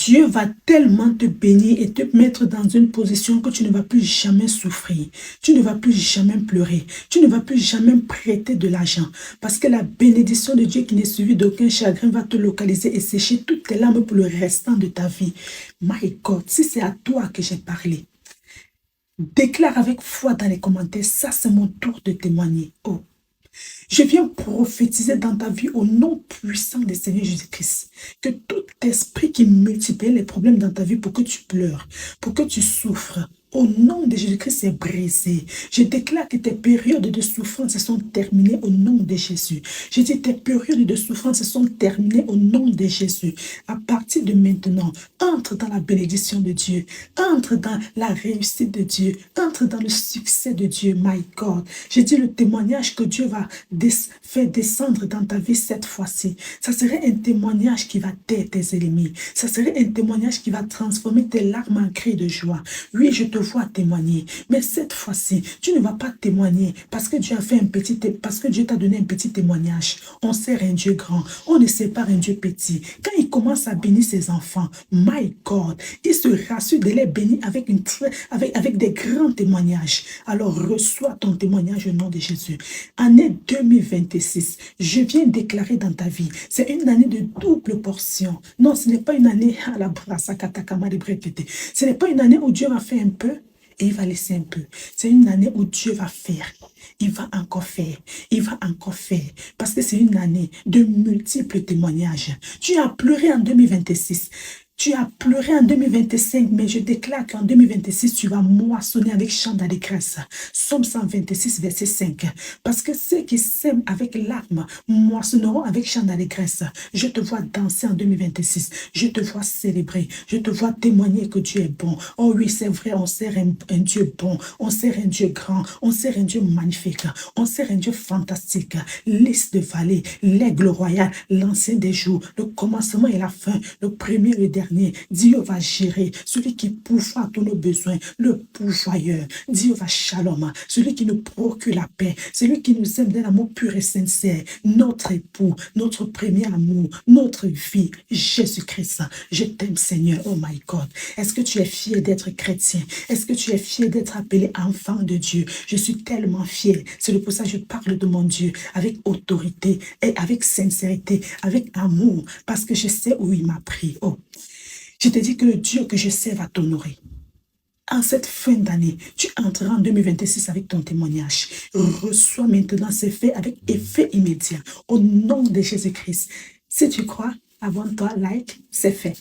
Dieu va tellement te bénir et te mettre dans une position que tu ne vas plus jamais souffrir. Tu ne vas plus jamais pleurer. Tu ne vas plus jamais prêter de l'argent. Parce que la bénédiction de Dieu qui n'est suivie d'aucun chagrin va te localiser et sécher toutes tes larmes pour le restant de ta vie. My God, si c'est à toi que j'ai parlé, déclare avec foi dans les commentaires, ça c'est mon tour de témoigner. Oh. Je viens prophétiser dans ta vie au nom puissant du Seigneur Jésus-Christ que tout esprit qui multiplie les problèmes dans ta vie pour que tu pleures, pour que tu souffres, au nom de Jésus-Christ, c'est brisé. Je déclare que tes périodes de souffrance sont terminées au nom de Jésus. Je dis tes périodes de souffrance sont terminées au nom de Jésus. À partir de maintenant, entre dans la bénédiction de Dieu. Entre dans la réussite de Dieu. Entre dans le succès de Dieu. My God. Je dis le témoignage que Dieu va faire descendre dans ta vie cette fois-ci. Ça serait un témoignage qui va taire tes ennemis. Ça serait un témoignage qui va transformer tes larmes en cris de joie. Oui, je te vois témoigner, mais cette fois-ci, tu ne vas pas témoigner parce que Dieu a fait parce que Dieu t'a donné un petit témoignage. On sert un Dieu grand, on ne sait pas un Dieu petit. Quand il commence à bénir ses enfants, my God, il se rassure de les bénir avec des grands témoignages. Alors reçois ton témoignage au nom de Jésus. Année 2026, je viens déclarer dans ta vie, c'est une année de double portion. Non, ce n'est pas une année à la brassa katakama de brekete. Ce n'est pas une année où Dieu va faire un peu et il va laisser un peu. C'est une année où Dieu va faire. Il va encore faire. Il va encore faire. Parce que c'est une année de multiples témoignages. Tu as pleuré en 2026. Tu as pleuré en 2025, mais je déclare qu'en 2026, tu vas moissonner avec chant d'allégresse. Somme 126, verset 5. Parce que ceux qui sèment avec larmes moissonneront avec chant d'allégresse. Je te vois danser en 2026. Je te vois célébrer. Je te vois témoigner que Dieu est bon. Oh oui, c'est vrai, on sert un Dieu bon. On sert un Dieu grand. On sert un Dieu magnifique. On sert un Dieu fantastique. Lys de vallée, l'aigle royal, l'ancien des jours, le commencement et la fin, le premier et le dernier. Dieu va gérer, celui qui pourvoit à tous nos besoins, le pourvoyeur. Dieu va shalom, celui qui nous procure la paix, celui qui nous aime d'un amour pur et sincère, notre époux, notre premier amour, notre vie, Jésus-Christ. Je t'aime, Seigneur. Oh my God. Est-ce que tu es fier d'être chrétien? Est-ce que tu es fier d'être appelé enfant de Dieu? Je suis tellement fier. C'est pour ça que je parle de mon Dieu avec autorité et avec sincérité, avec amour, parce que je sais où il m'a pris. Oh. Je te dis que le Dieu que je sais va t'honorer. En cette fin d'année, tu entreras en 2026 avec ton témoignage. Reçois maintenant ces faits avec effet immédiat. Au nom de Jésus-Christ. Si tu crois, abonne-toi, like, c'est fait.